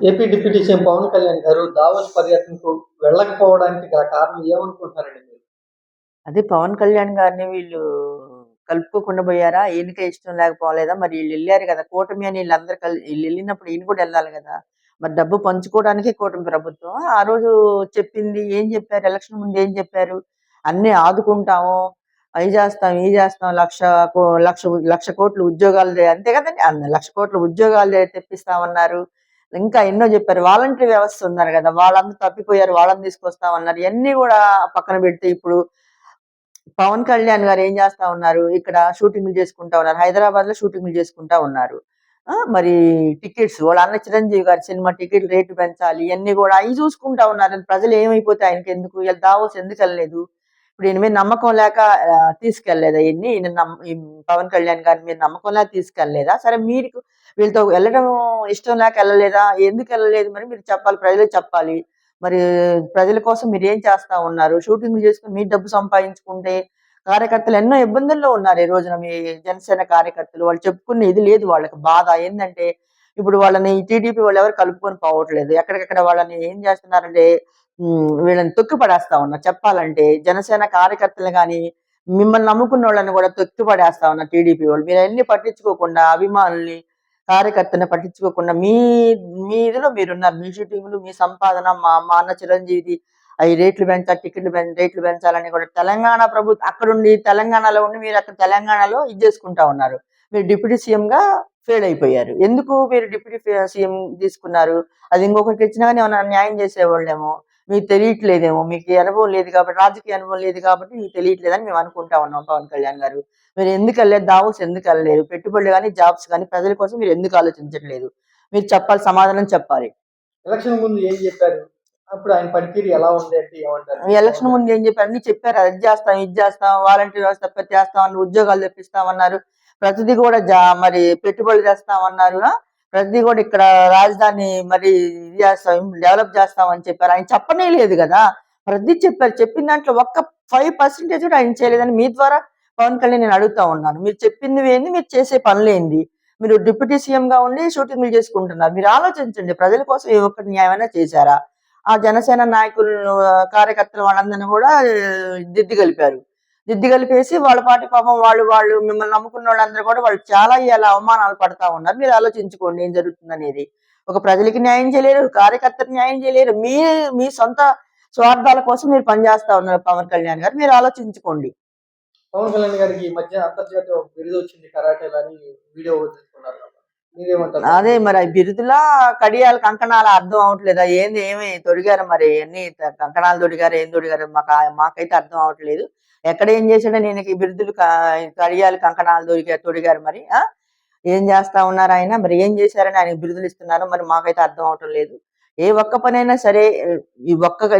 AP deputy CM Pawan Kalyan గారు Davos పర్యటనకు వెళ్ళకపోవడానికి గల కారణం ఏమనుకుంటున్నారండి మీరు? అదే పవన్ కళ్యాణ్ గారిని వీళ్ళు కలుపుకోకుండా పోయారా? ఈయనకే ఇష్టం లేకపోలేదా? మరి ఈళ్ళెళ్లారు గదా! కూటమి అని ఈళ్ళందరూ ఈళ్ళెళ్ళినప్పుడు ఈయన కూడా ఎళ్ళాలి గదా! మరి డబ్బు పంచుకోవడానికే కూటమి ప్రభుత్వం. ఆ రోజు చెప్పింది ఏం జెప్పారు? ఎలక్షన్ ముందు ఏం జెప్పారు? అన్నీ ఆదుకుంటాము. అయి జేస్తాం, ఇయి జేస్తాం. లక్ష కోట్లు ఉద్యోగాలు అంతే గదండీ! 1,00,00,000 ఉద్యోగాలు తెప్పిస్తామన్నారు. ఇంకా ఎన్నో జెప్పారు. వాలంటరీ వ్యవస్థ ఉన్నారు గదా! వాళ్ళందరూ తప్పిపోయారు. వాళ్ళని తీసుకొస్తామన్నారు. ఇయన్నీ గూడా పక్కన బెడితే ఇప్పుడు పవన్ కళ్యాణ్ గారు ఏం చేస్తా ఉన్నారు? ఇక్కడ షూటింగ్‌లు చేసుకుంటా ఉన్నారు. హైదరాబాద్‌లో షూటింగ్‌లు చేసుకుంటా ఉన్నారు. మరి టికెట్స్ వాళ్ళ అన్న చిరంజీవి గారి సినిమా టికెట్ల రేట్లు పెంచాలి. ఇయన్నీ గూడా అయి చూసుకుంటా ఉన్నారు. ప్రజలు ఏమైపోతే ఆయనకెందుకు? ఈళ్ళ దావోస్ ఎందుకెళ్ళలేదు? ఇప్పుడు ఈయన మీద నమ్మకం లేక తీసుకెళ్ళలేదా ఈయన్ని? ఈ పవన్ కళ్యాణ్ గారి మీద నమ్మకం లేక తీసుకెళ్ళలేదా? సరే మీకు వీళ్ళతో వెళ్ళడం ఇష్టం లేక ఎళ్ళలేదా? ఎందుకెళ్ళలేదు మరి మీరు చెప్పాలి. ప్రజలే చెప్పాలి. మరి ప్రజల కోసం మీరేం చేస్తా ఉన్నారు? షూటింగ్‌లు చేసుకొని మీరు డబ్బు సంపాదించుకుంటే కార్యకర్తలు ఎన్నో ఇబ్బందుల్లో ఉన్నారు ఈ రోజున మీ జనసేన కార్యకర్తలు. వాళ్ళు చెప్పుకునే ఇది లేదు వాళ్ళకి బాధ. ఏందంటే ఇప్పుడు వాళ్ళని టీడీపీ వాళ్ళెవరు కలుపుకొని పోవట్లేదు. ఎక్కడికక్కడ వాళ్ళని ఏం చేస్తున్నారంటే వీళ్ళని తొక్కి పడేస్తా ఉన్నారు చెప్పాలంటే. జనసేన కార్యకర్తలు గాని, మిమ్మల్ని నమ్ముకున్నోళ్ళని కూడా తొక్కి పడేస్తా ఉన్నారు టీడీపీ వాళ్ళు. మీరయన్నీ పట్టించుకోకుండా అభిమానుల్ని, కార్యకర్తని పట్టించుకోకుండా మీ ఇదిలో మీరున్నారు. మీ షూటింగులు, మీ సంపాదన మా అన్న చిరంజీవిది అయి రేట్లు పెంచాలి, రేట్లు పెంచాలని కూడా తెలంగాణ అక్కడుండి తెలంగాణలో ఉండి మీరు అక్కడ తెలంగాణలో ఇది చేసుకుంటా ఉన్నారు. మీరు డిప్యూటీ సీఎంగా ఫెయిల్ అయిపోయారు. ఎందుకు మీరు డిప్యూటీ సీఎం తీసుకున్నారు? అది ఇంకొకరికి ఇచ్చినా గాని ఏమన్నా న్యాయం చేసేవాళ్ళేమో. మీకు తెలియట్లేదేమో. మీకు అనుభవం లేదు కాబట్టి, రాజకీయ అనుభవం లేదు కాబట్టి మీకు తెలియట్లేదని మేము అనుకుంటా ఉన్నాం పవన్ కళ్యాణ్ గారు. మీరు ఎందుకెళ్ళలేదు? దావోస్ ఎందుకెళ్ళలేదు? పెట్టుబడులు గాని, జాబ్స్ గాని ప్రజల కోసం మీరు ఎందుకు ఆలోచించట్లేదు? మీరు చెప్పాలి. సమాధానం చెప్పాలి. ఎలక్షన్ ముందు ఏం చెప్పారు? అప్పుడు ఆయన పనితీరు ఎలా ఉంది అంటే ఏమంటారు? ఎలక్షన్ ముందు ఏం చెప్పారు? అన్ని చెప్పారు. అది చేస్తాం, ఇది చేస్తాం, వాలంటీర్ వ్యవస్థ చేస్తామన్నారు, ఉద్యోగాలు తెప్పిస్తామన్నారు. ప్రతిదీ కూడా మరి పెట్టుబడులు తెస్తామన్నారు. ప్రతిదీ కూడా ఇక్కడ రాజధాని మరి ఇది చేస్తాం, డెవలప్ చేస్తామని చెప్పారు. ఆయన చెప్పనే లేదు కదా! ప్రతిదీ చెప్పారు. చెప్పిన దాంట్లో ఒక్క 5% కూడా ఆయన చేయలేదని మీ ద్వారా పవన్ కళ్యాణ్ నేను అడుగుతా ఉన్నాను. మీరు చెప్పింది ఏంది? మీరు చేసే పనులేంది? మీరు డిప్యూటీ సీఎంగా ఉండి షూటింగ్‌లు చేసుకుంటున్నారు. మీరు ఆలోచించండి. ప్రజల కోసం ఏ ఒక్కటి న్యాయమైనా చేశారా? ఆ జనసేన నాయకులు, కార్యకర్తలు వాళ్ళందరిని కూడా దిద్ది కలిపారు. దిద్ది కలిపేసి వాళ్ళ పాటి పాపం వాళ్ళు మిమ్మల్ని నమ్ముకున్న వాళ్ళందరూ కూడా వాళ్ళు చాలా ఇలా అవమానాలు పడతా ఉన్నారు. మీరు ఆలోచించుకోండి ఏం జరుగుతుందనేది. ఒక ప్రజలకి న్యాయం చేయలేరు, కార్యకర్తలకు న్యాయం చేయలేరు. మీ సొంత స్వార్థాల కోసం మీరు పనిచేస్తా ఉన్నారు పవన్ కళ్యాణ్ గారు. మీరు ఆలోచించుకోండి. పవన్ కళ్యాణ్ గారికి ఈ మధ్య అంతర్జాతీయ బిరుదు వచ్చింది కరాటేలో అని వీడియో తీసుకున్నారు. మీరేమంటారు? అదే మరి బిరుదులా, కడియాలు, కంకణాల అర్థం అవట్లేదా? ఏమి తొడిగారు మరి అన్ని కంకణాలు తొడిగారు, ఏం తొడిగారు మాకైతే అర్థం అవట్లేదు. ఎక్కడ ఏం చేశాడని ఈయనకి బిరుదులు, కడియాలు, కంకణాలు తొడిగారు మరి. ఏం చేస్తా ఉన్నారు ఆయన? మరి ఏం చేశారని ఆయనకి బిరుదులు ఇస్తున్నారు? మరి మాకైతే అర్థం అవటం లేదు. ఏ ఒక్క పనైనా సరే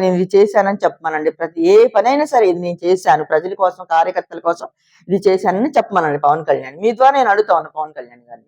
నేను ఇది చేశానని చెప్పమనండి. ఏ పనైనా సరే ఇది నేను చేశాను, ప్రజల కోసం, కార్యకర్తల కోసం ఇది చేశానని చెప్పమనండి పవన్ కళ్యాణ్. మీ ద్వారా నేను అడుగుతా ఉన్నా పవన్ కళ్యాణ్ గారిని.